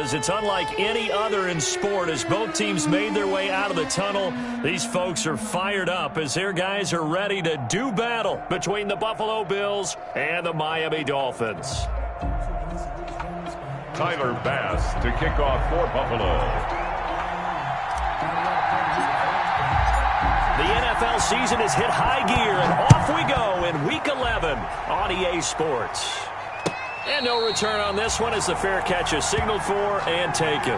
because it's unlike any other in sport. As both teams made their way out of the tunnel, these folks are fired up as their guys are ready to do battle between the Buffalo Bills and the Miami Dolphins. Tyler Bass to kick off for Buffalo. The NFL season has hit high gear, and off we go in Week 11 on EA Sports. And no return on this one as the fair catch is signaled for and taken.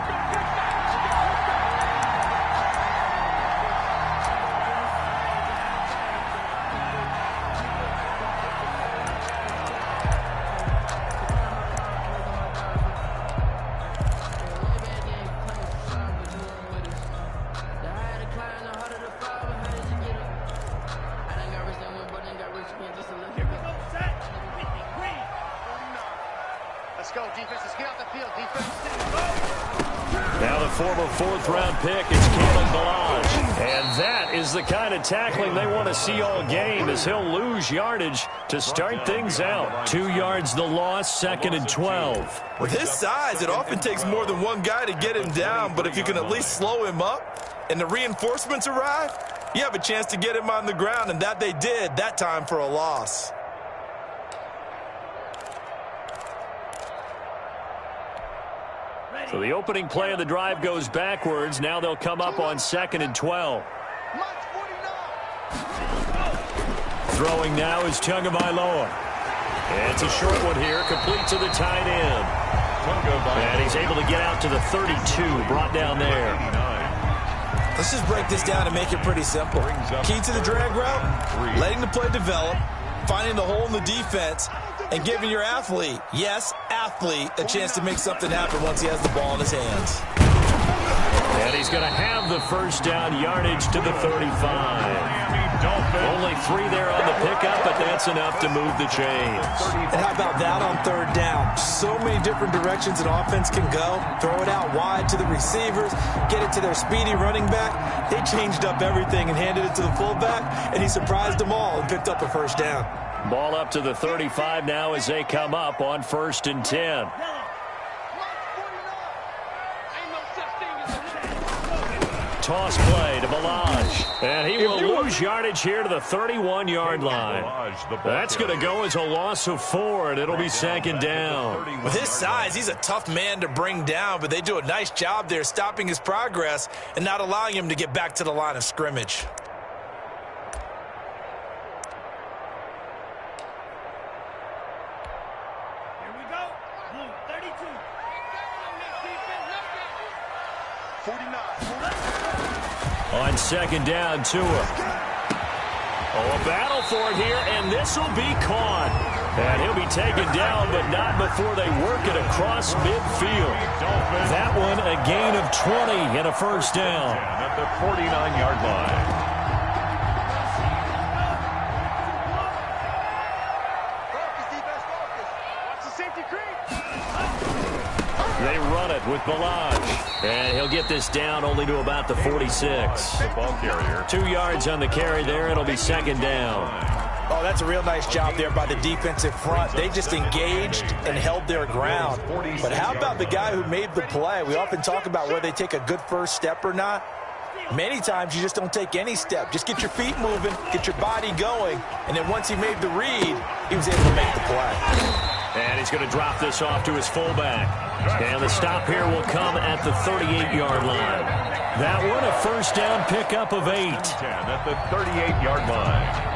Now the former fourth-round pick is Kalen Ballage. And that is the kind of tackling they want to see all game as he'll lose yardage to start things out. 2 yards the loss, 2nd and 12. With his size, it often takes more than one guy to get him down, but if you can at least slow him up and the reinforcements arrive, you have a chance to get him on the ground, and that they did, that time for a loss. So the opening play of the drive goes backwards. Now they'll come up on 2nd and 12. Throwing now is Tagovailoa. It's a short one here, complete to the tight end. And he's able to get out to the 32, brought down there. Let's just break this down and make it pretty simple. Key to the drag route, letting the play develop, finding the hole in the defense, and giving your athlete, yes, athlete, a chance to make something happen once he has the ball in his hands. And he's going to have the first down, yardage to the 35. Only 3 there on the pickup, but that's enough to move the chains. And how about that on 3rd down? So many different directions an offense can go. Throw it out wide to the receivers, get it to their speedy running back. They changed up everything and handed it to the fullback, and he surprised them all and picked up a first down. Ball up to the 35 now as they come up on 1st and 10. Toss play to Ballage. And he will lose yardage here to the 31-yard line. That's going to go as a loss of 4, and it'll be 2nd down. With his size, he's a tough man to bring down, but they do a nice job there stopping his progress and not allowing him to get back to the line of scrimmage. On 2nd down, Tua. A battle for it here, and this will be caught. And he'll be taken down, but not before they work it across midfield. That one, a gain of 20 and a first down. At the 49-yard line. They run it with Ballage. And he'll get this down only to about the 46. The ball carrier. 2 yards on the carry there. It'll be 2nd down. Oh, that's a real nice job there by the defensive front. They just engaged and held their ground. But how about the guy who made the play? We often talk about whether they take a good first step or not. Many times you just don't take any step. Just get your feet moving, get your body going, and then once he made the read, he was able to make the play. And he's going to drop this off to his fullback. And the stop here will come at the 38-yard line. That one, a first down pickup of 8. 10 at the 38-yard line.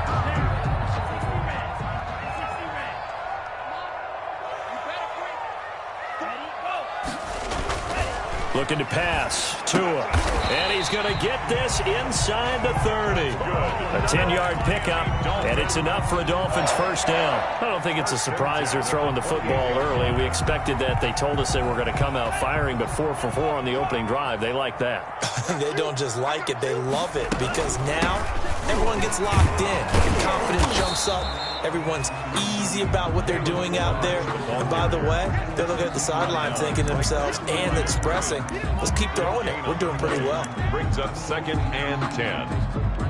Looking to pass. Tua. And he's going to get this inside the 30. A 10-yard pickup, and it's enough for a Dolphins first down. I don't think it's a surprise they're throwing the football early. We expected that. They told us they were going to come out firing, but 4 for 4 on the opening drive. They like that. They don't just like it, they love it, because now everyone gets locked in. Confidence jumps up. Everyone's easy about what they're doing out there. And by the way, they're looking at the sideline thinking to themselves and expressing, let's keep throwing it. We're doing pretty well. Brings up 2nd and 10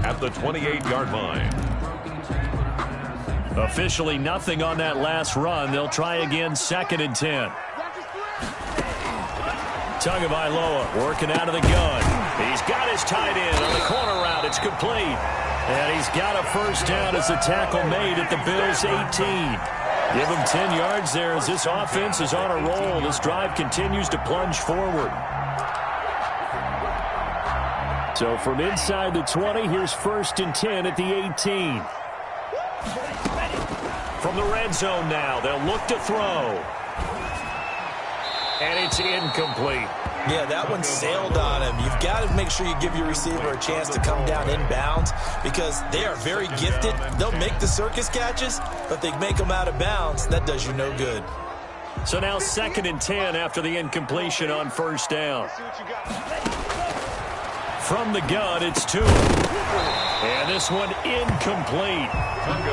at the 28-yard line. Officially nothing on that last run. They'll try again 2nd and 10. Tagovailoa working out of the gun. He's got his tight end on the corner route. It's complete. And he's got a first down as the tackle made at the Bills' 18. Give him 10 yards there as this offense is on a roll. This drive continues to plunge forward. So from inside the 20, here's 1st and 10 at the 18. From the red zone now, they'll look to throw. And it's incomplete. Yeah, that one sailed on him. You've got to make sure you give your receiver a chance to come down inbounds because they are very gifted. They'll make the circus catches, but they make them out of bounds. That does you no good. So now 2nd and 10 after the incompletion on 1st down. From the gun, it's Tua. And this one incomplete.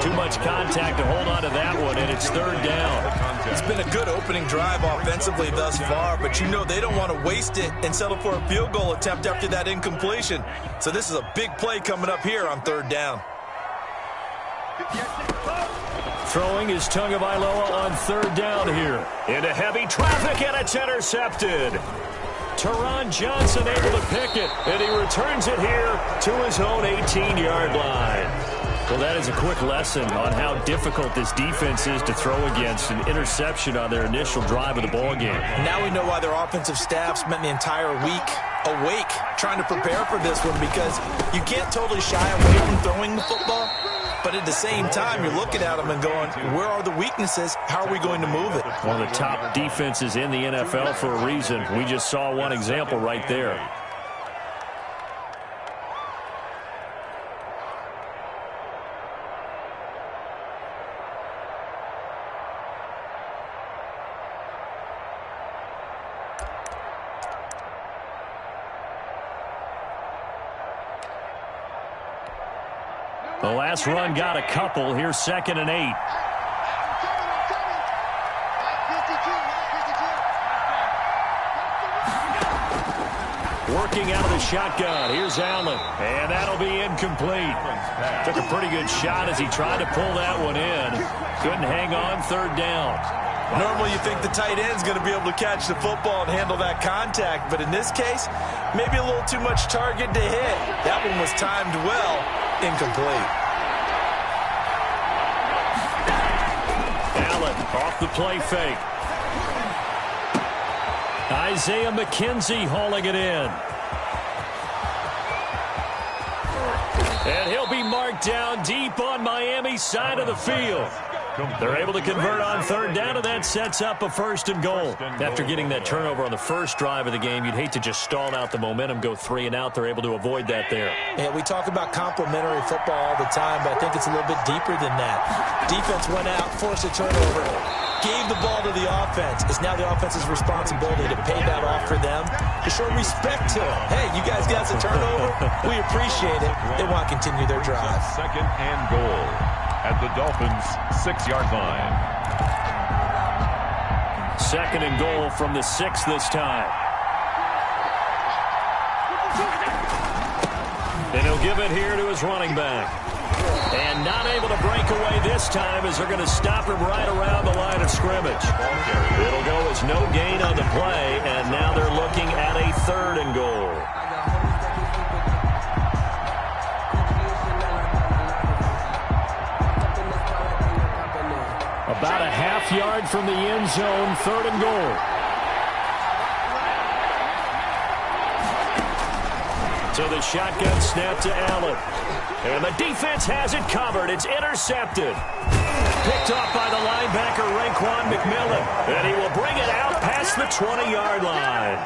Too much contact to hold on to that one, and it's 3rd down. It's been a good opening drive offensively thus far, but you know they don't want to waste it and settle for a field goal attempt after that incompletion. So this is a big play coming up here on 3rd down. Throwing is Tagovailoa on 3rd down here. Into heavy traffic, and it's intercepted. Teron Johnson able to pick it, and he returns it here to his own 18-yard line. Well, that is a quick lesson on how difficult this defense is to throw against. An interception on their initial drive of the ballgame. Now we know why their offensive staff spent the entire week awake trying to prepare for this one because you can't totally shy away from throwing the football. But at the same time, you're looking at them and going, where are the weaknesses? How are we going to move it? One of the top defenses in the NFL for a reason. We just saw one example right there. The last run got a couple. Here's 2nd and 8. Working out of the shotgun. Here's Allen. And that'll be incomplete. Took a pretty good shot as he tried to pull that one in. Couldn't hang on. 3rd down. Normally you think the tight end's going to be able to catch the football and handle that contact. But in this case, maybe a little too much target to hit. That one was timed well. Incomplete. Allen off the play fake. Isaiah McKenzie hauling it in. And he'll be marked down deep on Miami's side of the field. They're able to convert on 3rd down, and that sets up a 1st and goal. After getting that turnover on the first drive of the game, you'd hate to just stall out the momentum, go 3 and out. They're able to avoid that there. Yeah, we talk about complementary football all the time, but I think it's a little bit deeper than that. Defense went out, forced a turnover, gave the ball to the offense. It's now the offense's responsibility to pay that off for them, to show respect to them. Hey, you guys got a turnover? We appreciate it. They want to continue their drive. 2nd and goal at the Dolphins' 6-yard line. 2nd and goal from the 6 this time. And he'll give it here to his running back. And not able to break away this time as they're going to stop him right around the line of scrimmage. It'll go as no gain on the play, and now they're looking at a 3rd and goal. About a half-yard from the end zone, 3rd and goal. So the shotgun snap to Allen. And the defense has it covered. It's intercepted. Picked off by the linebacker, Raekwon McMillan. And he will bring it out past the 20-yard line.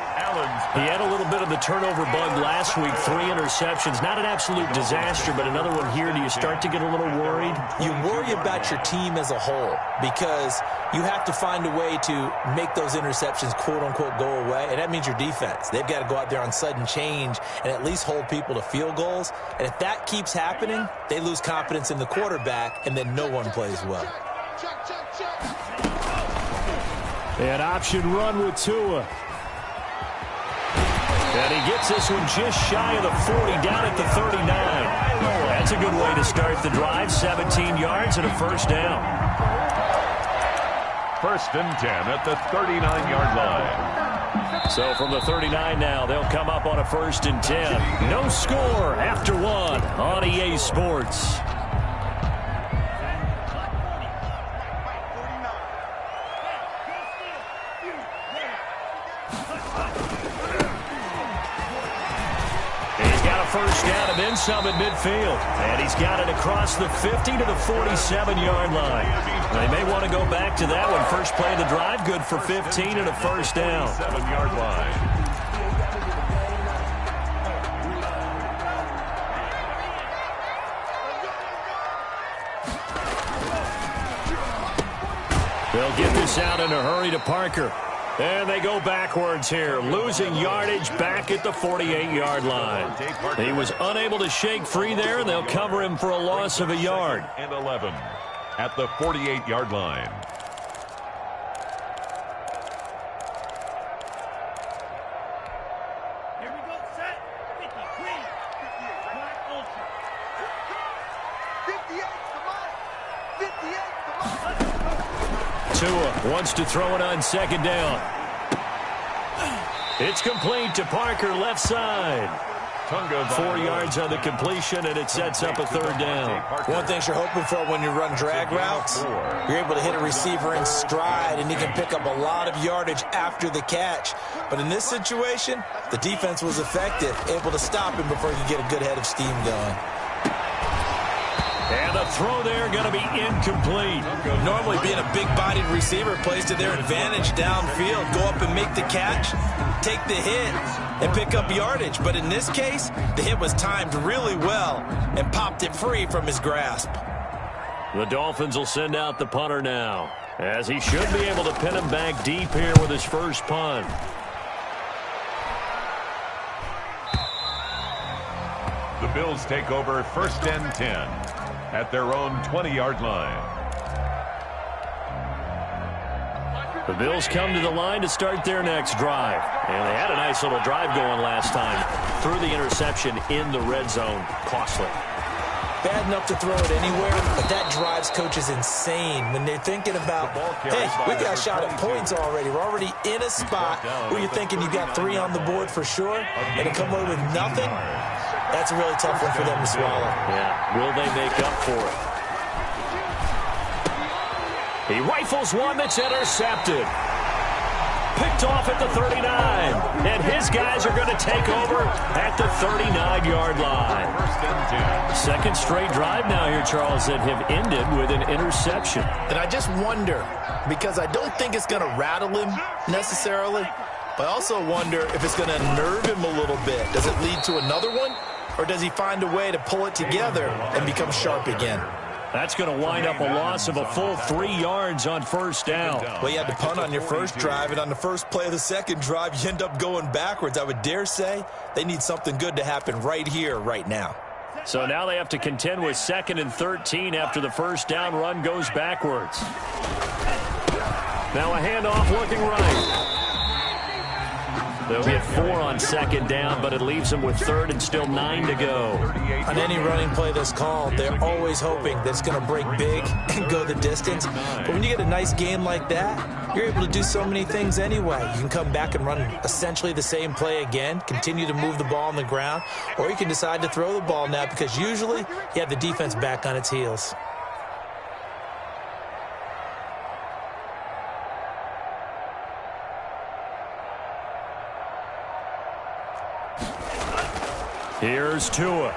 He had a little bit of the turnover bug last week, 3 interceptions. Not an absolute disaster, but another one here. Do you start to get a little worried? You worry about your team as a whole because you have to find a way to make those interceptions, quote-unquote, go away, and that means your defense. They've got to go out there on sudden change and at least hold people to field goals. And if that keeps happening, they lose confidence in the quarterback, and then no one plays well. An option run with Tua. And he gets this one just shy of the 40, down at the 39. That's a good way to start the drive. 17 yards and a 1st down. 1st and 10 at the 39-yard line. So from the 39 now, they'll come up on a 1st and 10. No score after 1 on EA Sports. First down and then some at midfield. And he's got it across the 50 to the 47-yard line. They may want to go back to that one. First play of the drive, good for 15 and a first down. 7-yard line. They'll get this out in a hurry to Parker. And they go backwards here, losing yardage back at the 48-yard line. He was unable to shake free there, and they'll cover him for a loss of a yard. And 11 at the 48-yard line. Here we go, set. 50, clean. 58, black ultra. 58, come on. 58, come on. Tua wants to throw it on 2nd down. It's complete to Parker, left side. 4 yards on the completion, and it sets up a 3rd down. One thing you're hoping for when you run drag routes, you're able to hit a receiver in stride, and he can pick up a lot of yardage after the catch. But in this situation, the defense was effective, able to stop him before he could get a good head of steam going. And the throw there going to be incomplete. Normally being a big-bodied receiver plays to their advantage downfield. Go up and make the catch, take the hit, and pick up yardage. But in this case, the hit was timed really well and popped it free from his grasp. The Dolphins will send out the punter now, as he should be able to pin him back deep here with his first punt. The Bills take over 1st and 10 at their own 20-yard line. The Bills come to the line to start their next drive. And they had a nice little drive going last time. Threw the interception in the red zone. Costly. Bad enough to throw it anywhere, but that drives coaches insane when they're thinking about, hey, we got a shot at points already. We're already in a spot where you're thinking you got 3 on the board for sure, and to come away with nothing, that's a really tough one for them to swallow. Yeah, will they make up for it? He rifles one that's intercepted. Picked off at the 39. And his guys are going to take over at the 39-yard line. 2nd straight drive now here, Charles, that have ended with an interception. And I just wonder, because I don't think it's going to rattle him necessarily, but I also wonder if it's going to nerve him a little bit. Does it lead to another one? Or does he find a way to pull it together and become sharp again? That's going to wind up a loss of a full 3 yards on 1st down. Well, you had to punt on your first drive, and on the first play of the second drive, you end up going backwards. I would dare say they need something good to happen right here, right now. So now they have to contend with 2nd and 13 after the first down run goes backwards. Now a handoff looking right. They'll get 4 on 2nd down, but it leaves them with 3rd and still 9 to go. On any running play that's called, they're always hoping that it's going to break big and go the distance. But when you get a nice game like that, you're able to do so many things anyway. You can come back and run essentially the same play again, continue to move the ball on the ground, or you can decide to throw the ball now because usually you have the defense back on its heels. Here's Tua.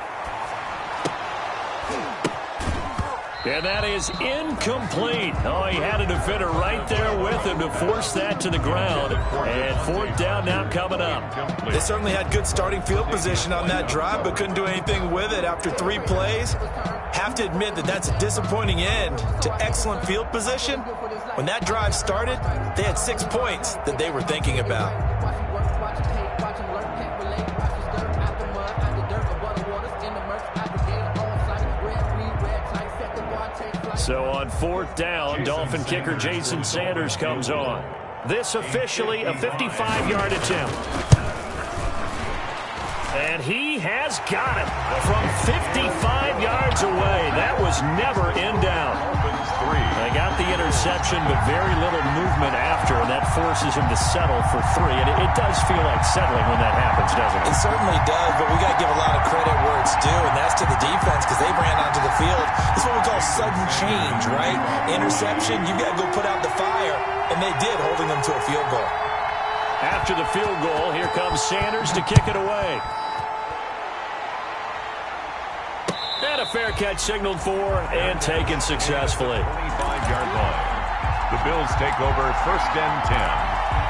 And that is incomplete. Oh, he had a defender right there with him to force that to the ground. And 4th down now coming up. They certainly had good starting field position on that drive, but couldn't do anything with it after 3 plays. Have to admit that that's a disappointing end to excellent field position. When that drive started, they had 6 points that they were thinking about. So on 4th down, Dolphin kicker Jason Sanders comes on. This officially a 55-yard attempt. And he has got it from 55 yards away. That was never in doubt. three. They got the interception, but very little movement after, and that forces him to settle for 3. And it does feel like settling when that happens, doesn't it? It certainly does, but we got to give a lot of credit where it's due, and that's to the defense because they ran onto the field. This is what we call sudden change, right? Interception, you've got to go put out the fire, and they did, holding them to a field goal. After the field goal, here comes Sanders to kick it away. And a fair catch signaled for and taken successfully. 25-yard line. The Bills take over 1st and 10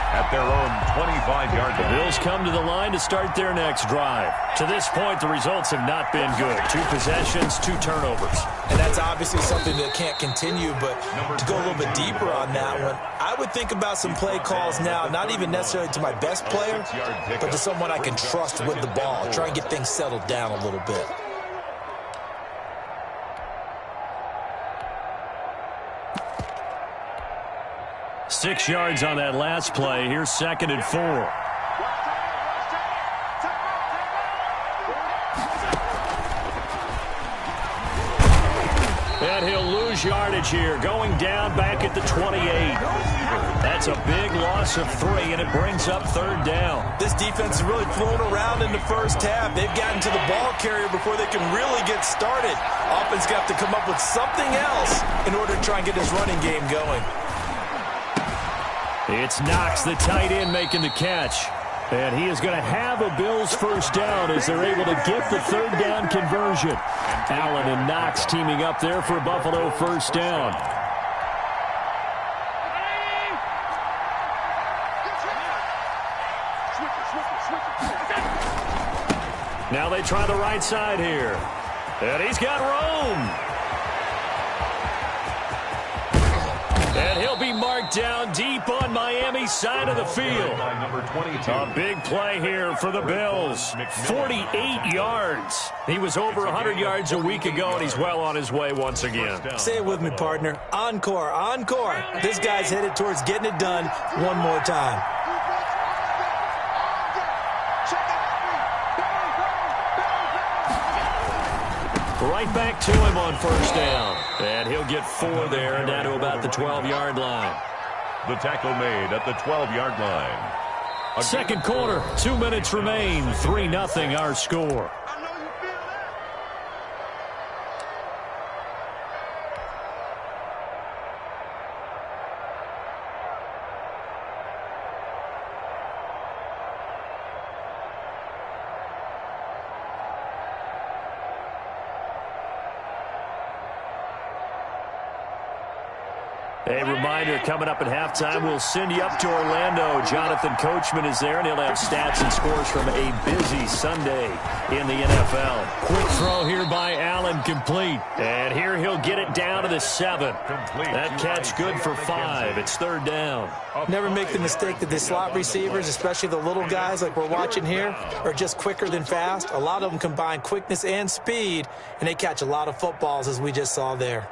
at their own 25-yard line. The Bills come to the line to start their next drive. To this point, the results have not been good. 2 possessions, 2 turnovers. And that's obviously something that can't continue, but to go a little bit deeper on that one, I would think about some play calls now, not even necessarily to my best player, but to someone I can trust with the ball. Try and get things settled down a little bit. Six yards on that last play. Here's 2nd and 4. And he'll lose yardage here, going down back at the 28. That's a big loss of 3, and it brings up 3rd down. This defense has really flown around in the first half. They've gotten to the ball carrier before they can really get started. Offense got to come up with something else in order to try and get his running game going. It's Knox, the tight end, making the catch. And he is going to have a Bills first down as they're able to get the 3rd down conversion. Allen and Knox teaming up there for a Buffalo first down. Now they try the right side here. And he's got Rome. And he'll be marked down deep on Miami's side of the field. A big play here for the Bills. 48 yards. He was over 100 yards a week ago, and he's well on his way once again. Say it with me, partner. Encore, encore. This guy's headed towards getting it done one more time. Right back to him on first down. And he'll get 4 there, down to about the 12-yard line. The tackle made at the 12-yard line. Second quarter, 2 minutes remain. 3-0 our score. A reminder, coming up at halftime, we'll send you up to Orlando. Jonathan Coachman is there, and he'll have stats and scores from a busy Sunday in the NFL. Quick throw here by Allen, complete. And here he'll get it down to the 7. That catch good for 5. It's 3rd down. Never make the mistake that the slot receivers, especially the little guys like we're watching here, are just quicker than fast. A lot of them combine quickness and speed, and they catch a lot of footballs, as we just saw there.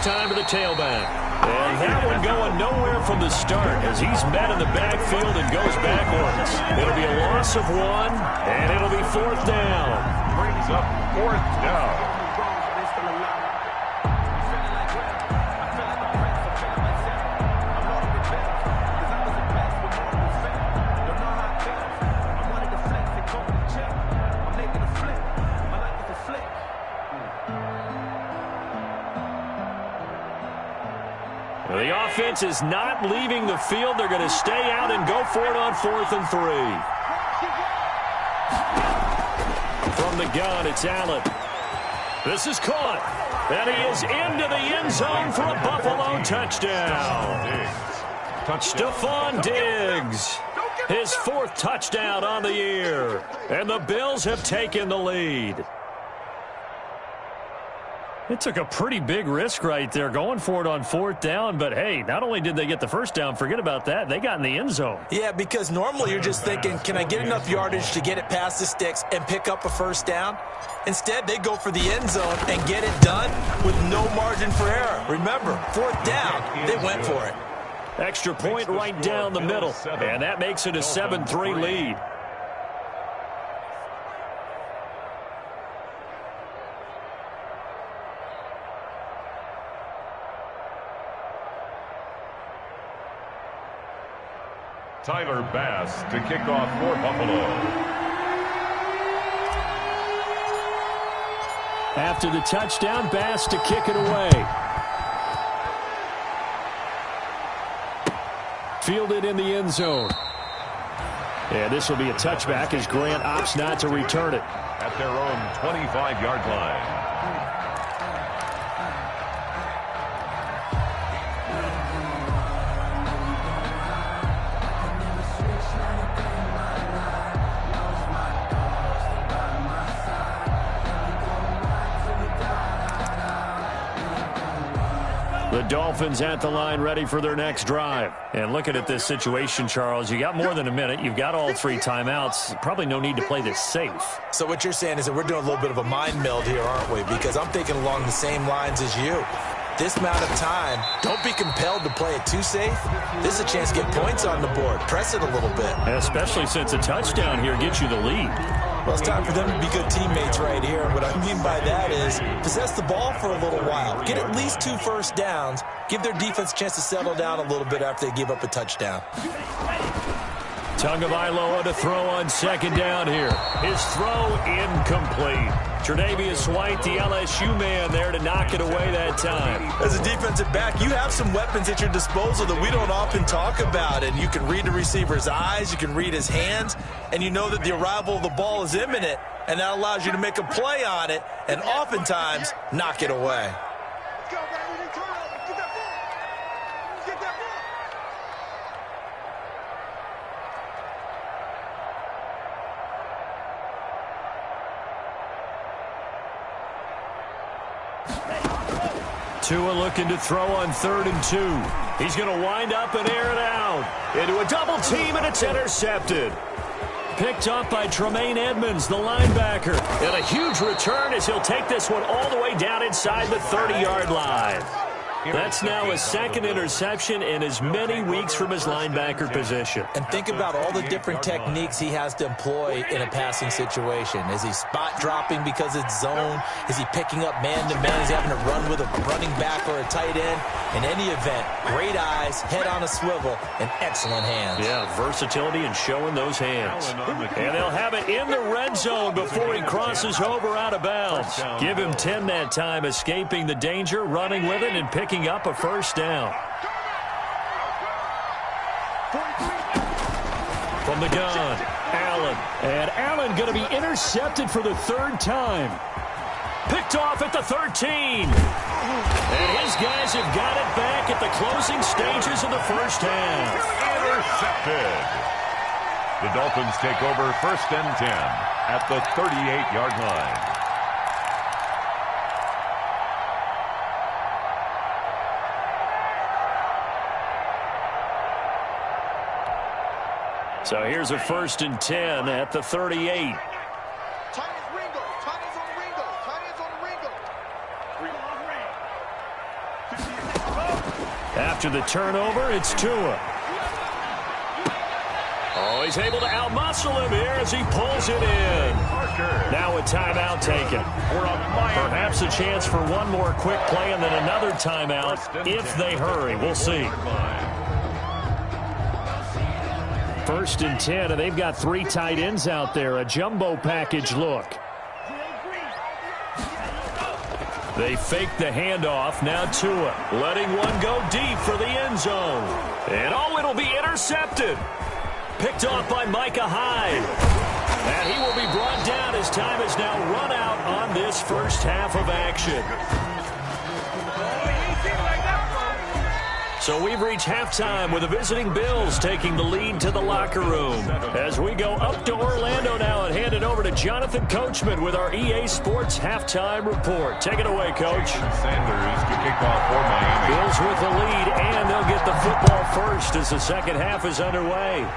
Time to the tailback. And that one going nowhere from the start as he's met in the backfield and goes backwards. It'll be a loss of 1, and it'll be 4th down. Brings up 4th down. The offense is not leaving the field. They're going to stay out and go for it on 4th and 3. From the gun, it's Allen. This is caught. And he is into the end zone for a Buffalo touchdown. Stephon Diggs, his 4th touchdown on the year. And the Bills have taken the lead. It took a pretty big risk right there going for it on 4th down, but hey, not only did they get the first down, forget about that, they got in the end zone. Yeah, because normally you're just thinking, can I get enough yardage to get it past the sticks and pick up a first down? Instead, they go for the end zone and get it done with no margin for error. Remember, 4th down, they went for it. Extra point right down the middle, and that makes it a 7-3 lead. Tyler Bass to kick off for Buffalo. After the touchdown, Bass to kick it away. Fielded in the end zone. And this will be a touchback as Grant opts not to return it. At their own 25-yard line. The Dolphins at the line ready for their next drive. And looking at this situation, Charles, you got more than a minute. You've got all 3 timeouts. Probably no need to play this safe. So what you're saying is that we're doing a little bit of a mind meld here, aren't we? Because I'm thinking along the same lines as you. This amount of time, don't be compelled to play it too safe. This is a chance to get points on the board. Press it a little bit. Especially since a touchdown here gets you the lead. Well, it's time for them to be good teammates right here. What I mean by that is possess the ball for a little while. Get at least 2 first downs. Give their defense a chance to settle down a little bit after they give up a touchdown. Tagovailoa to throw on 2nd down here. His throw incomplete. Tre'Davious White, the LSU man, there to knock it away that time. As a defensive back, you have some weapons at your disposal that we don't often talk about. And you can read the receiver's eyes, you can read his hands, and you know that the arrival of the ball is imminent, and that allows you to make a play on it and oftentimes knock it away. Let's go, man. We need turnovers. Get that ball. Get that ball. Tua looking to throw on 3rd and 2. He's going to wind up and air it out. Into a double team, and it's intercepted. Picked up by Tremaine Edmonds, the linebacker. And a huge return as he'll take this one all the way down inside the 30-yard line. That's now his 2nd interception in as many weeks from his linebacker position. And think about all the different techniques he has to employ in a passing situation. Is he spot dropping because it's zone? Is he picking up man-to-man? Is he having to run with a running back or a tight end? In any event, great eyes, head on a swivel, and excellent hands. Yeah, versatility and showing those hands. And they'll have it in the red zone before he crosses over out of bounds. Give him 10 that time, escaping the danger, running with it, and picking up a first down. From the gun, Allen. And Allen going to be intercepted for the 3rd time. Picked off at the 13. And his guys have got it back at the closing stages of the first half. Intercepted. The Dolphins take over 1st and 10 at the 38-yard line. So here's a 1st and 10 at the 38. After the turnover, it's Tua. Oh, he's able to outmuscle him here as he pulls it in. Now a timeout taken. Perhaps a chance for one more quick play and then another timeout if they hurry. We'll see. 1st and 10, and they've got 3 tight ends out there. A jumbo package look. They fake the handoff. Now Tua letting one go deep for the end zone. And oh, it'll be intercepted. Picked off by Micah Hyde. And he will be brought down as time has now run out on this first half of action. So we've reached halftime with the visiting Bills taking the lead to the locker room. As we go up to Orlando now and hand it over to Jonathan Coachman with our EA Sports Halftime Report. Take it away, Coach. Sanders to kick off for Miami. Bills with the lead, and they'll get the football first as the second half is underway.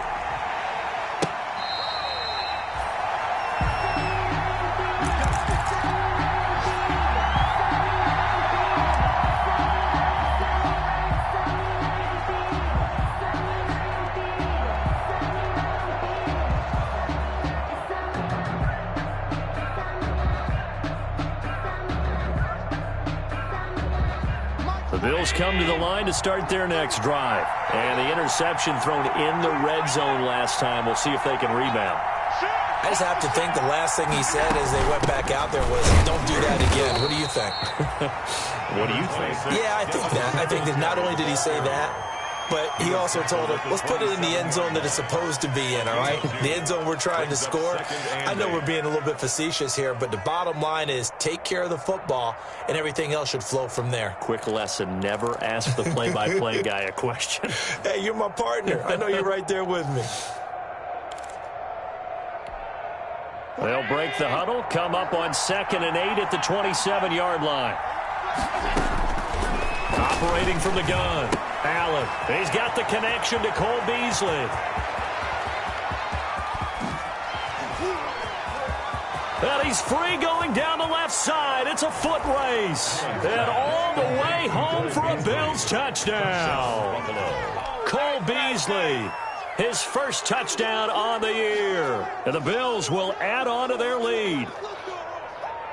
The Bills come to the line to start their next drive. And the interception thrown in the red zone last time. We'll see if they can rebound. I just have to think the last thing he said as they went back out there was, don't do that again. What do you think? What do you think? Yeah, I think that. I think that not only did he say that, but he also told him, let's put it in the end zone that it's supposed to be in, all right? The end zone we're trying to score. I know we're being a little bit facetious here, but the bottom line is take care of the football, and everything else should flow from there. Quick lesson, never ask the play-by-play guy a question. Hey, you're my partner. I know you're right there with me. They'll break the huddle, come up on 2nd and 8 at the 27-yard line. Operating from the gun. Allen, he's got the connection to Cole Beasley. And he's free going down the left side. It's a foot race. And all the way home for a Bills touchdown. Cole Beasley, his first touchdown on the year. And the Bills will add on to their lead.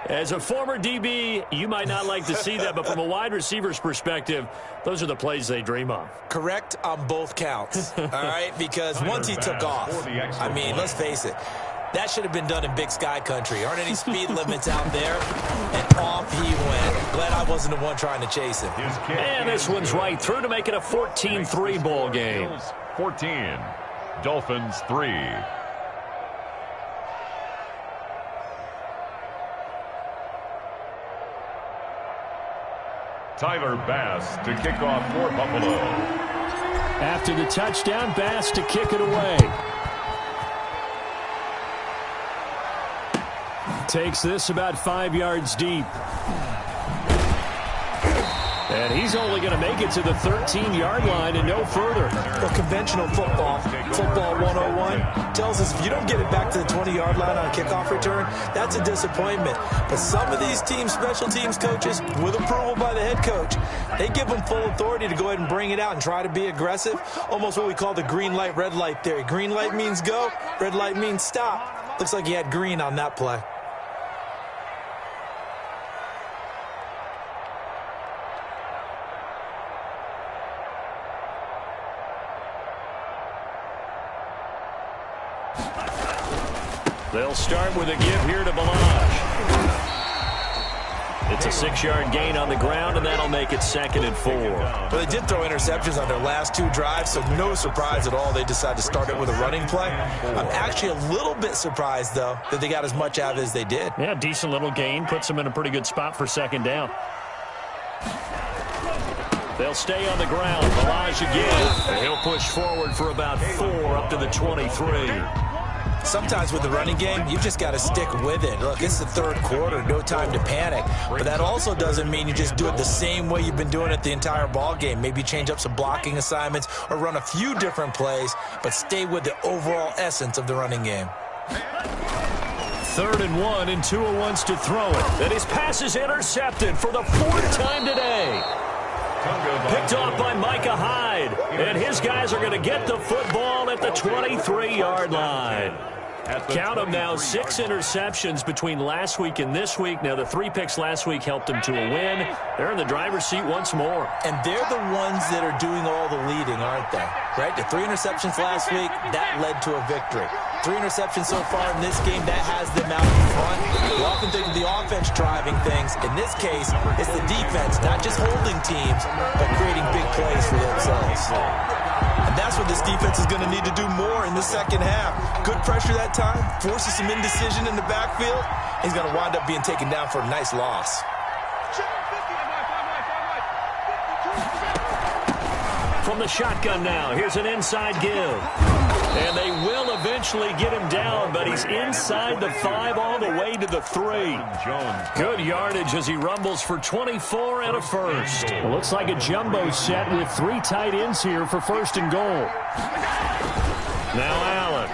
As a former DB, you might not like to see that, but from a wide receiver's perspective, those are the plays they dream of. Correct on both counts, all right? Because once he took off, I mean, let's face it, that should have been done in Big Sky country. Aren't any speed limits out there? And off he went. Glad I wasn't the one trying to chase him. And this one's right through to make it a 14-3 ball game. 14, Dolphins 3. Tyler Bass to kick off for Buffalo. After the touchdown, Bass to kick it away. Takes this about 5 yards deep. And he's only going to make it to the 13-yard line and no further. Well, conventional football 101, tells us if you don't get it back to the 20-yard line on a kickoff return, that's a disappointment. But some of these teams, special teams coaches, with approval by the head coach, they give them full authority to go ahead and bring it out and try to be aggressive. Almost what we call the green light, red light theory. Green light means go, red light means stop. Looks like he had green on that play. They'll start with a give here to Balaj. It's a 6-yard gain on the ground, and that'll make it 2nd and 4. Well, they did throw interceptions on their last 2 drives, so no surprise at all they decided to start it with a running play. I'm actually a little bit surprised, though, that they got as much out of it as they did. Yeah, decent little gain. Puts them in a pretty good spot for 2nd down. They'll stay on the ground. Balaj again. And he'll push forward for about 4 up to the 23. Sometimes with the running game, you've just got to stick with it. Look, it's the 3rd quarter, no time to panic. But that also doesn't mean you just do it the same way you've been doing it the entire ball game. Maybe change up some blocking assignments or run a few different plays, but stay with the overall essence of the running game. 3rd and 1, and Tua wants to throw it. And his pass is intercepted for the 4th time today. Picked off by Micah Hyde. And his guys are going to get the football at the 23-yard line. Count them now, 6 interceptions between last week and this week. Now, the 3 picks last week helped them to a win. They're in the driver's seat once more. And they're the ones that are doing all the leading, aren't they? Right? The 3 interceptions last week, that led to a victory. 3 interceptions so far in this game, that has them out in front. We often think of the offense driving things. In this case, it's the defense, not just holding teams, but creating big plays for themselves. And that's what this defense is going to need to do more in the second half. Good pressure that time, forces some indecision in the backfield. He's going to wind up being taken down for a nice loss. From the shotgun now, here's an inside give. And they will eventually get him down, but he's inside the 5 all the way to the 3. Good yardage as he rumbles for 24 and a first. It looks like a jumbo set with 3 tight ends here for first and goal. Now Allen.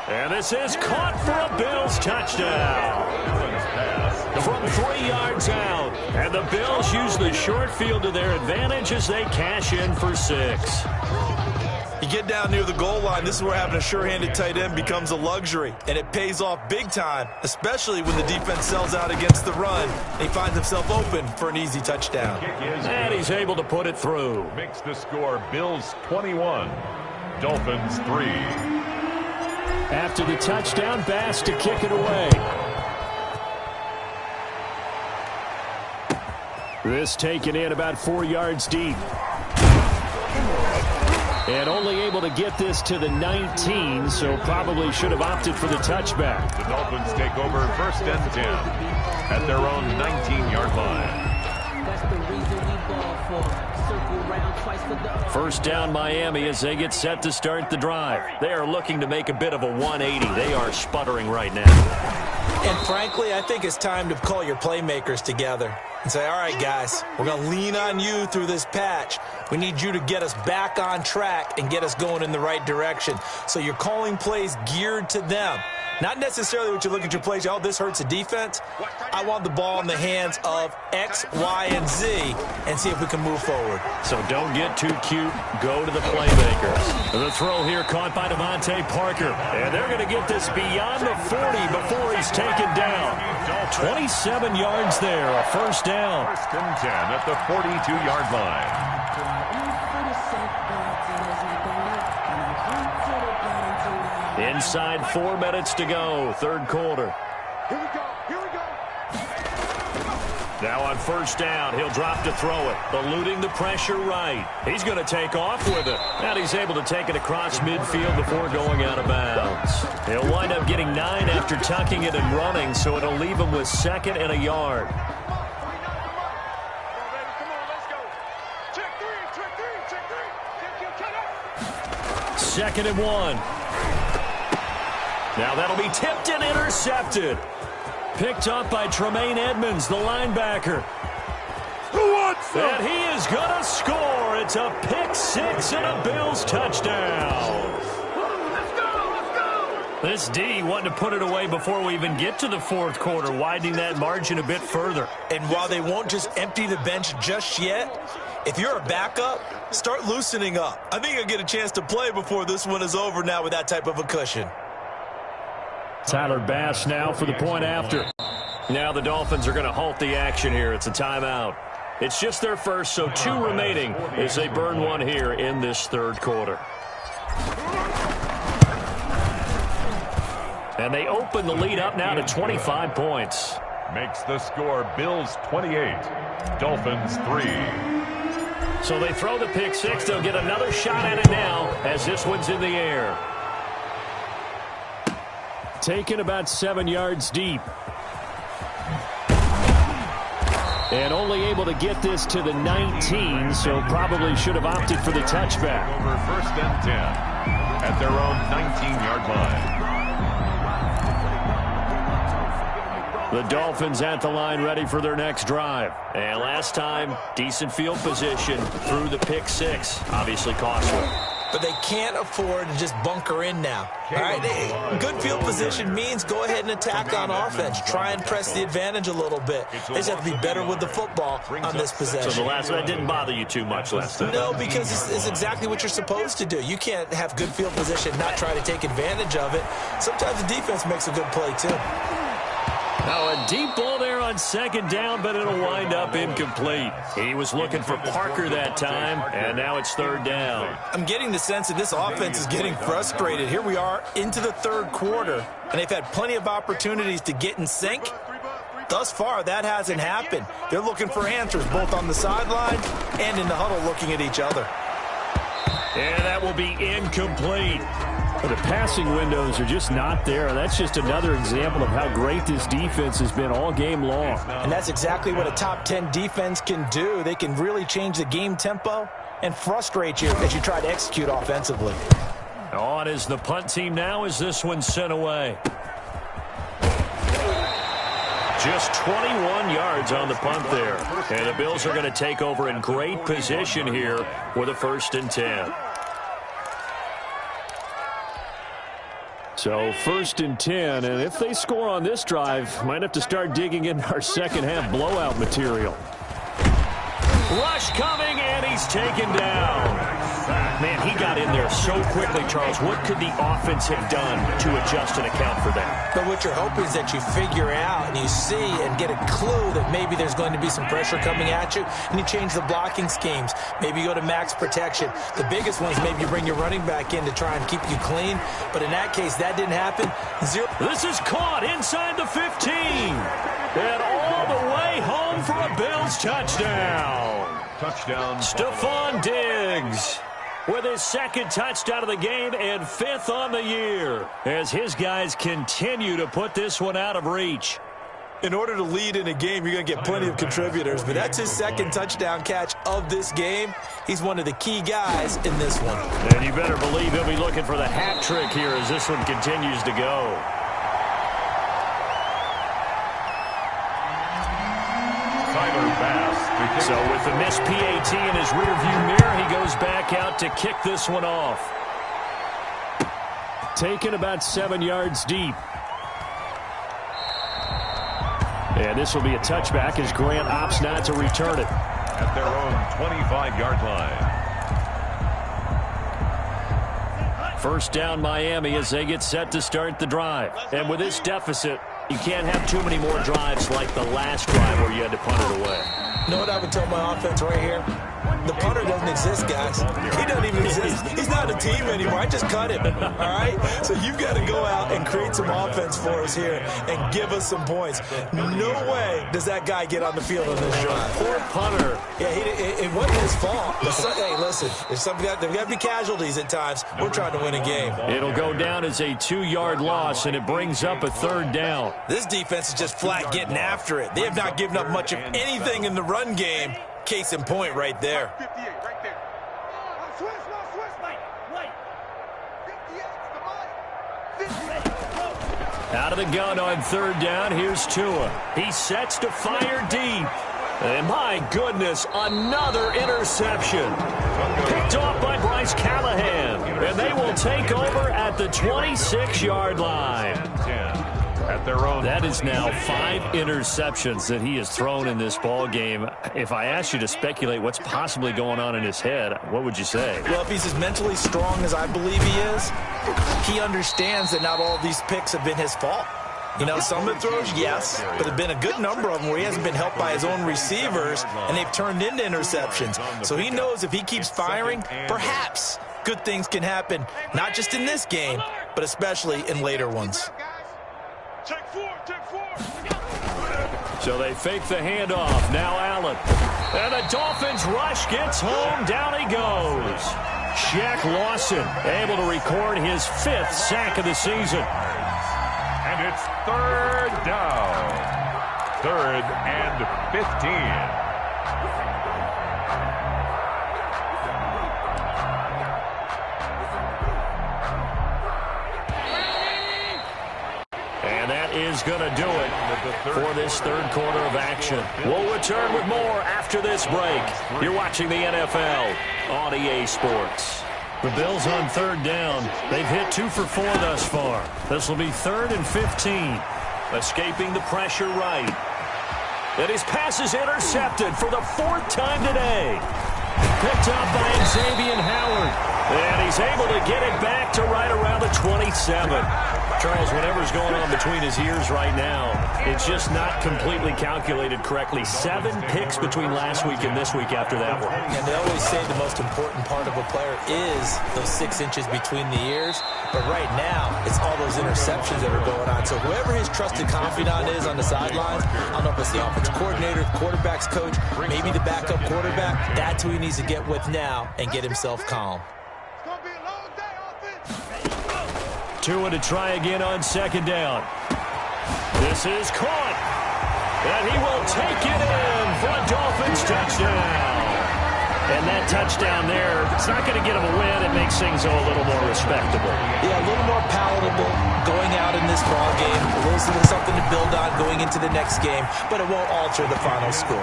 And this is caught for a Bills touchdown. From 3 yards out. And the Bills use the short field to their advantage as they cash in for 6. You get down near the goal line, this is where having a sure-handed tight end becomes a luxury, and it pays off big time, especially when the defense sells out against the run, and he finds himself open for an easy touchdown. And he's able to put it through. Makes the score Bills 21, Dolphins 3. After the touchdown, Bass to kick it away. This taken in about 4 yards deep. And only able to get this to the 19, so probably should have opted for the touchback. The Dolphins take over first and 10 at their own 19-yard line. That's the reason we ball for. Circle round twice for the... First down Miami as they get set to start the drive. They are looking to make a bit of a 180. They are sputtering right now. And frankly, I think it's time to call your playmakers together and say, all right, guys, we're going to lean on you through this patch. We need you to get us back on track and get us going in the right direction. So you're calling plays geared to them. Not necessarily what you look at your plays, oh, this hurts the defense. I want the ball in the hands of X, Y, and Z and see if we can move forward. So don't get too cute. Go to the playmakers. The throw here caught by Devontae Parker. And they're going to get this beyond the 40 before he's taken down. 27 yards there, a first down. First and 10 at the 42-yard line. Inside 4 minutes to go, third quarter. Here we go. Here we go. Now on first down, he'll drop to throw it, eluding the pressure right. He's going to take off with it. And he's able to take it across midfield before going out of bounds. He'll wind up getting 9 after tucking it and running, so it'll leave him with 2nd and a yard. Come on, let's go. Check three. Check 2nd and 1. Now that'll be tipped and intercepted. Picked up by Tremaine Edmonds, the linebacker. Who wants And he is going to score. It's a pick 6 and a Bills touchdown. Let's go. This D wanted to put it away before we even get to the fourth quarter, widening that margin a bit further. And while they won't just empty the bench just yet, if you're a backup, start loosening up. I think you'll get a chance to play before this one is over now with that type of a cushion. Tyler Bass now for the point after. Now the Dolphins are going to halt the action here. It's a timeout. It's just their first, so 2 remaining as they burn one here in this third quarter. And they open the lead up now to 25 points. Makes the score Bills 28, Dolphins 3. So they throw the pick 6. They'll get another shot at it now as this one's in the air. Taken about 7 yards deep. And only able to get this to the 19, so probably should have opted for the touchback. Over first and 10 at their own 19-yard line. The Dolphins at the line ready for their next drive. And last time, decent field position through the pick 6. Obviously costly. But they can't afford to just bunker in now. All right, good field position means go ahead and attack on offense. Try and press the advantage a little bit. They just have to be better with the football on this possession. So the last one didn't bother you too much last time? No, because it's exactly what you're supposed to do. You can't have good field position, not try to take advantage of it. Sometimes the defense makes a good play, too. Now a deep ball there on 2nd down, but it'll wind up incomplete. He was looking for Parker that time, and now it's 3rd down. I'm getting the sense that this offense is getting frustrated. Here we are into the third quarter, and they've had plenty of opportunities to get in sync. Thus far, that hasn't happened. They're looking for answers both on the sideline and in the huddle looking at each other. And that will be incomplete. The passing windows are just not there. That's just another example of how great this defense has been all game long. And that's exactly what a top 10 defense can do. They can really change the game tempo and frustrate you as you try to execute offensively. On is the punt team now as this one's sent away. Just 21 yards on the punt there. And the Bills are going to take over in great position here with a 1st and 10. So 1st and 10, and if they score on this drive, might have to start digging in our second half blowout material. Rush coming, and he's taken down. Man, he got in there so quickly, Charles. What could the offense have done to adjust and account for that? But what you're hoping is that you figure out and you see and get a clue that maybe there's going to be some pressure coming at you, and you change the blocking schemes. Maybe you go to max protection. The biggest one is maybe you bring your running back in to try and keep you clean. But in that case, that didn't happen. This is caught inside the 15. And all the way home for a Bills touchdown. Touchdown. Stephon Diggs with his 2nd touchdown of the game and 5th on the year as his guys continue to put this one out of reach. In order to lead in a game, you're going to get plenty of contributors, but that's his 2nd touchdown catch of this game. He's one of the key guys in this one. And you better believe he'll be looking for the hat trick here as this one continues to go. So with the missed PAT in his rearview mirror, he goes back out to kick this one off. Taken about 7 yards deep. And this will be a touchback as Grant opts not to return it. At their own 25-yard line. 1st down Miami as they get set to start the drive. And with this deficit, you can't have too many more drives like the last drive where you had to punt it away. You know what I would tell my offense right here? The punter doesn't exist, guys. He doesn't even exist. He's not a team anymore. I just cut him, all right? So you've got to go out and create some offense for us here and give us some points. No way does that guy get on the field on this drive. Poor punter. Yeah, it wasn't his fault. Hey, listen, there's got to be casualties at times. We're trying to win a game. It'll go down as a 2-yard loss, and it brings up a 3rd down. This defense is just flat getting after it. They have not given up much of anything in the run game. Case in point right there. 58 right there. Switch. Wait. 58, Out of the gun on 3rd down, here's Tua. He sets to fire deep. And my goodness, another interception. Picked off by Bryce Callahan. And they will take over at the 26-yard line. At their own. That is now 5 interceptions that he has thrown in this ball game. If I asked you to speculate what's possibly going on in his head, what would you say? Well, if he's as mentally strong as I believe he is, he understands that not all of these picks have been his fault. You know, some of the throws, yes, but there have been a good number of them where he hasn't been helped by his own receivers, and they've turned into interceptions. So he knows if he keeps firing, perhaps good things can happen, not just in this game, but especially in later ones. Take four. So they fake the handoff. Now Allen. And the Dolphins rush gets home. Down he goes. Shaq Lawson able to record his 5th sack of the season. And it's 3rd down. 3rd and 15. Is going to do it for this 3rd quarter of action. We'll return with more after this break. You're watching the NFL on EA Sports. The Bills on 3rd down. They've hit 2 for 4 thus far. This will be 3rd and 15. Escaping the pressure right. And his pass is intercepted for the 4th time today. Picked up by Xavier Howard. And he's able to get it back to right around the 27. Charles, whatever's going on between his ears right now, it's just not completely calculated correctly. 7 picks between last week and this week after that one. And they always say the most important part of a player is those 6 inches between the ears. But right now, it's all those interceptions that are going on. So whoever his trusted confidant is on the sidelines, I don't know if it's the offensive coordinator, the quarterback's coach, maybe the backup quarterback, that's who he needs to get with now and get himself calm. It's going to be a long day, offense. Tua to try again on 2nd down. This is caught. And he will take it in for a Dolphins touchdown. And that touchdown there, it's not going to get them a win. It makes things a little more respectable. Yeah, a little more palatable going out in this ball game. A little something to build on going into the next game, but it won't alter the final score.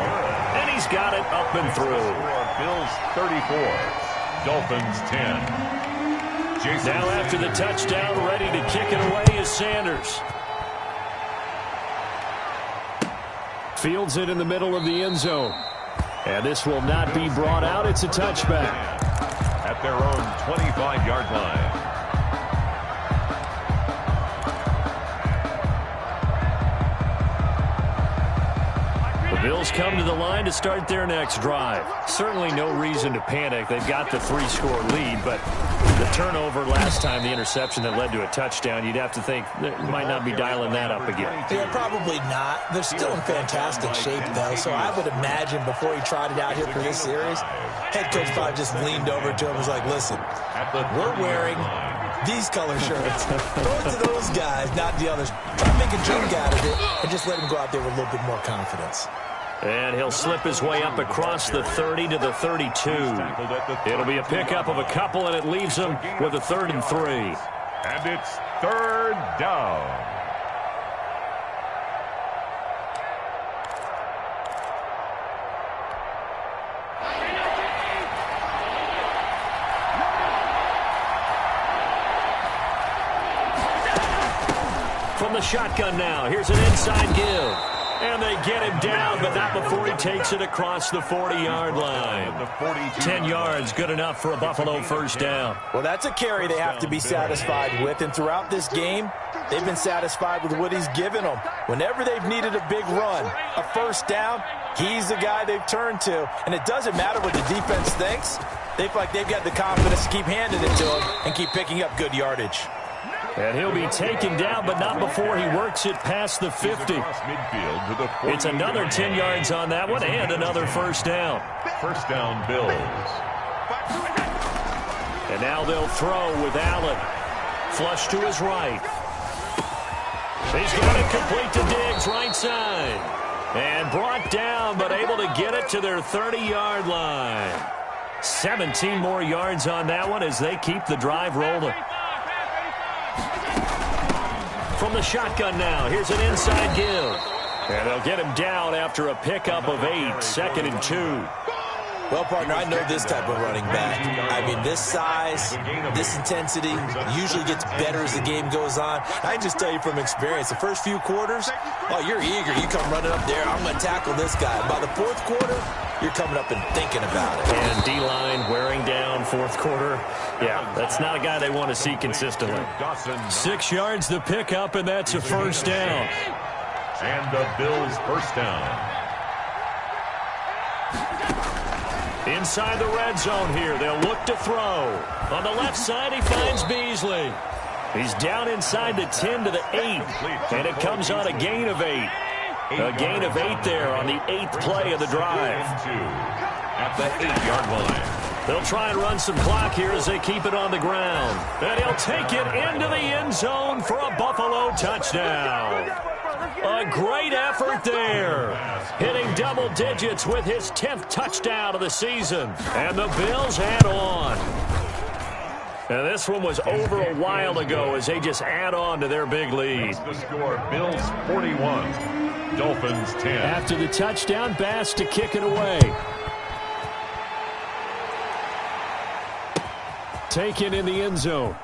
And he's got it up and through. Bills 34, Dolphins 10. Now after the touchdown, ready to kick it away is Sanders. Fields it in the middle of the end zone. And this will not be brought out. It's a touchback. At their own 25-yard line. The Bills come to the line to start their next drive. Certainly no reason to panic. They've got the 3-score lead, but the turnover last time, the interception that led to a touchdown, you'd have to think they might not be dialing that up again. Yeah, probably not. They're still in fantastic shape, though, so I would imagine before he trotted out here for this series, head coach probably just leaned over to him and was like, listen, we're wearing these color shirts. Throw it to those guys, not the others. Try to make a drink out of it and just let him go out there with a little bit more confidence. And he'll slip his way up across the 30 to the 32. It'll be a pickup of a couple, and it leaves him with a 3rd and 3. And it's 3rd down. From the shotgun now, here's an inside give. And they get him down, but not before he takes it across the 40-yard line. 10 yards, good enough for a Buffalo first down. Well, that's a carry they have to be satisfied with, and throughout this game, they've been satisfied with what he's given them. Whenever they've needed a big run, a first down, he's the guy they've turned to. And it doesn't matter what the defense thinks. They feel like they've got the confidence to keep handing it to him and keep picking up good yardage. And he'll be taken down, but not before he works it past the 50. It's another 10 yards on that one and another first down. First down, Bills. And now they'll throw with Allen. Flush to his right. He's got it complete to Diggs, right side. And brought down, but able to get it to their 30-yard line. 17 more yards on that one as they keep the drive rolling. From the shotgun now, here's an inside give. And they'll get him down after a pickup of 8, 2nd and 2. Well, partner, I know this type of running back. I mean, this size, this intensity usually gets better as the game goes on. I can just tell you from experience, the first few quarters, oh, you're eager. You come running up there, I'm going to tackle this guy. By the 4th quarter, you're coming up and thinking about it. And D-line wearing down 4th quarter. Yeah, that's not a guy they want to see consistently. 6 yards the pickup, and that's a first down. And the Bills first down. Inside the red zone here, they'll look to throw. On the left side, he finds Beasley. He's down inside the 10 to the 8, and it comes on a gain of 8. A gain of 8 there on the 8th play of the drive. At the 8-yard line. They'll try and run some clock here as they keep it on the ground. And he'll take it into the end zone for a Buffalo touchdown. A great effort there. Hitting double digits with his 10th touchdown of the season. And the Bills add on. And this one was over a while ago as they just add on to their big lead. The score, Bills 41, Dolphins 10. After the touchdown, Bass to kick it away. Taken in the end zone.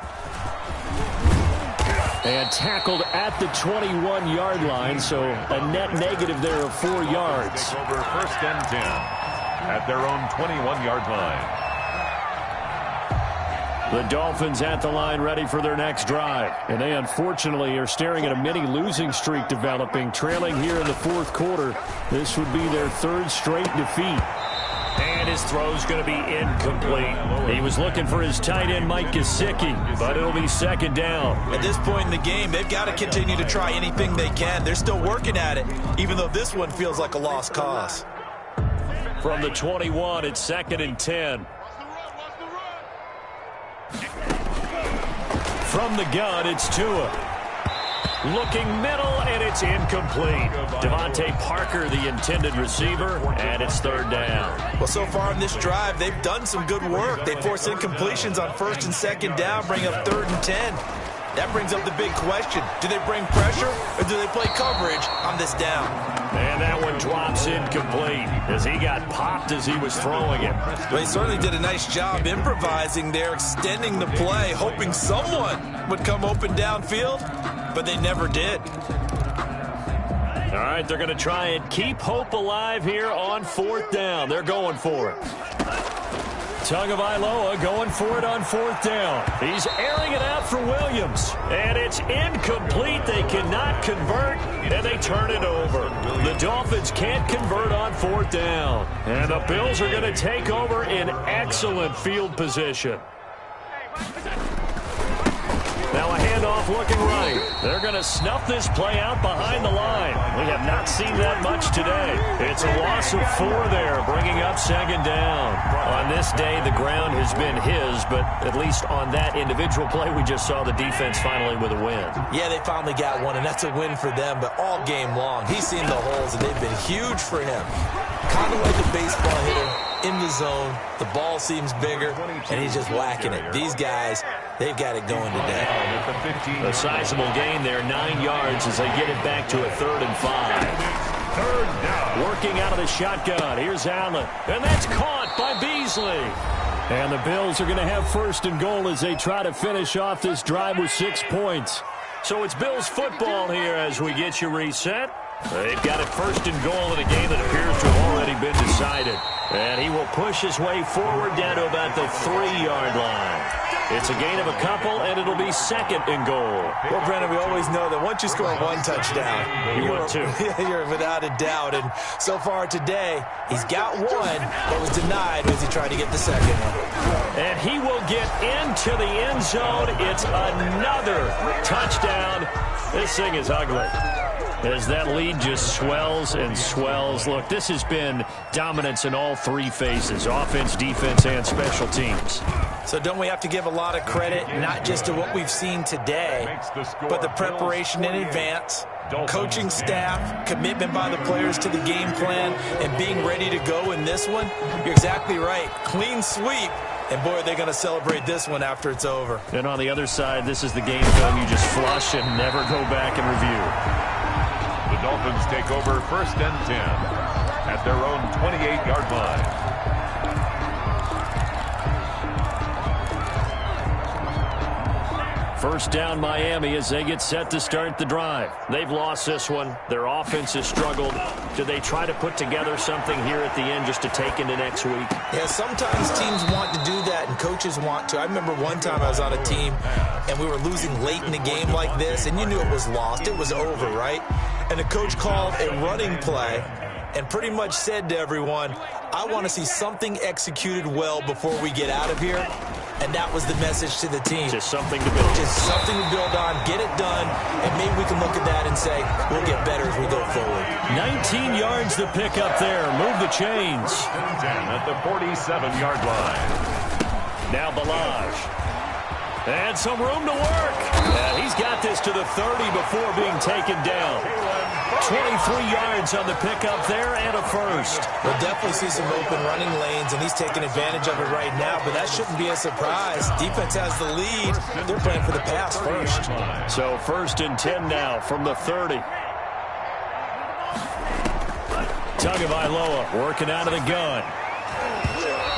And tackled at the 21-yard line, so a net negative there of 4 yards. Over first and 10 at their own 21-yard line. The Dolphins at the line ready for their next drive. And they unfortunately are staring at a mini losing streak developing, trailing here in the 4th quarter. This would be their 3rd straight defeat. And his throw's going to be incomplete. He was looking for his tight end, Mike Gesicki, but it'll be 2nd down. At this point in the game, they've got to continue to try anything they can. They're still working at it, even though this one feels like a lost cause. From the 21, it's 2nd and 10. From the gun, it's Tua. Looking middle, and it's incomplete. Devontae Parker, the intended receiver, and it's third down. Well, so far in this drive, they've done some good work. They force incompletions on first and second down, bring up 3rd and 10. That brings up the big question. Do they bring pressure, or do they play coverage on this down? And that one drops incomplete as he got popped as he was throwing it. Well, he certainly did a nice job improvising there, extending the play, hoping someone would come open downfield, but they never did. All right, they're going to try and keep hope alive here on 4th down. They're going for it. Tagovailoa going for it on 4th down. He's airing it out for Williams. And it's incomplete. They cannot convert, and they turn it over. The Dolphins can't convert on 4th down. And the Bills are going to take over in excellent field position. Now a handoff looking right. They're going to snuff this play out behind the line. We have not seen that much today. It's a loss of 4 there, bringing up 2nd down. On this day, the ground has been his, but at least on that individual play, we just saw the defense finally with a win. Yeah, they finally got one, and that's a win for them, but all game long, he's seen the holes, and they've been huge for him. Kind of like a baseball hitter in the zone. The ball seems bigger, and he's just whacking it. These guys, they've got it going today. A sizable gain there, 9 yards as they get it back to a 3rd and 5. 3rd down. Working out of the shotgun. Here's Allen. And that's caught by Beasley. And the Bills are going to have 1st and goal as they try to finish off this drive with 6 points. So it's Bills football here as we get you reset. They've got it 1st and goal in a game that appears to have already been decided. And he will push his way forward down to about the 3-yard line. It's a gain of a couple, and it'll be 2nd and goal. Well, Brandon, we always know that once you score 1 touchdown, you're without a doubt. And so far today, he's got 1, but was denied as he tried to get the 2nd one. And he will get into the end zone. It's another touchdown. This thing is ugly, as that lead just swells and swells. Look, this has been dominance in all 3 phases, offense, defense, and special teams. So don't we have to give a lot of credit, not just to what we've seen today, but the preparation in advance, coaching staff, commitment by the players to the game plan, and being ready to go in this one? You're exactly right. Clean sweep. And, boy, they're going to celebrate this one after it's over. And on the other side, this is the game film you just flush and never go back and review. The Dolphins take over 1st and 10 at their own 28-yard line. First down Miami as they get set to start the drive. They've lost this one. Their offense has struggled. Do they try to put together something here at the end just to take into next week? Yeah, sometimes teams want to do that and coaches want to. I remember one time I was on a team and we were losing late in the game like this, and you knew it was lost. It was over, right? And the coach called a running play and pretty much said to everyone, I want to see something executed well before we get out of here. And that was the message to the team. Just something to build. Just something to build on, get it done, and maybe we can look at that and say, we'll get better as we go forward. 19 yards to pick up there. Move the chains. 10 at the 47-yard line. Now Balaj. And some room to work. And he's got this to the 30 before being taken down. 23 yards on the pickup there and a first. We'll definitely see some open running lanes, and he's taking advantage of it right now, but that shouldn't be a surprise. Defense has the lead. They're playing for the pass first. So 1st and 10 now from the 30. Tagovailoa working out of the gun.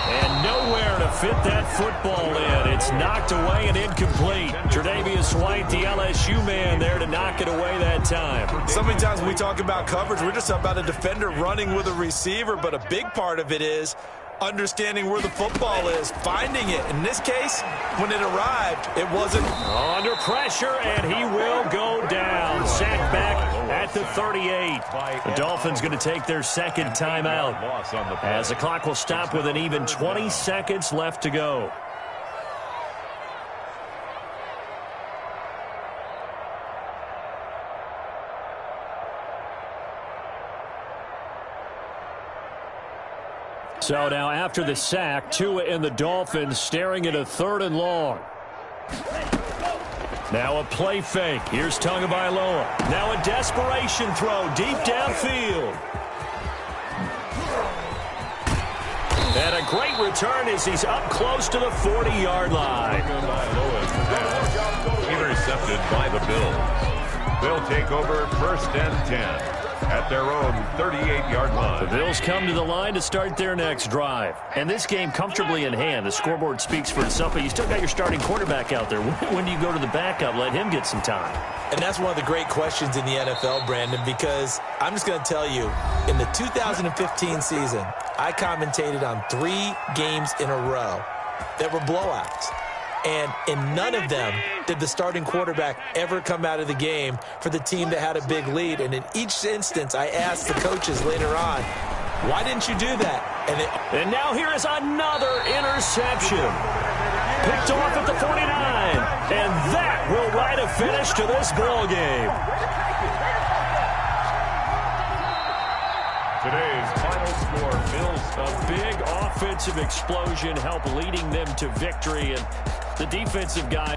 And nowhere to fit that football in. It's knocked away and incomplete. Tre'Davious White, the LSU man, there to knock it away that time. So many times when we talk about coverage, we're just about a defender running with a receiver, but a big part of it is understanding where the football is, finding it. In this case, when it arrived, it wasn't. Under pressure, and he will go down. Sacked back at the 38. The Dolphins going to take their 2nd timeout as the clock will stop with an even 20 seconds left to go. So now after the sack, Tua and the Dolphins staring at a 3rd and long. Now a play fake. Here's Tagovailoa. Now a desperation throw deep downfield. And a great return as he's up close to the 40-yard line. Intercepted by the Bills. They'll take over 1st and 10 at their own 38-yard line. The Bills come to the line to start their next drive. And this game comfortably in hand. The scoreboard speaks for itself, but you still got your starting quarterback out there. When do you go to the backup? Let him get some time. And that's one of the great questions in the NFL, Brandon, because I'm just going to tell you, in the 2015 season, I commentated on 3 games in a row that were blowouts. And in none of them did the starting quarterback ever come out of the game for the team that had a big lead. And in each instance, I asked the coaches later on, why didn't you do that? And now here is another interception. Picked off at the 49. And that will write a finish to this ball game. Today's final score, Bills. A big offensive explosion helped leading them to victory. And the defensive guy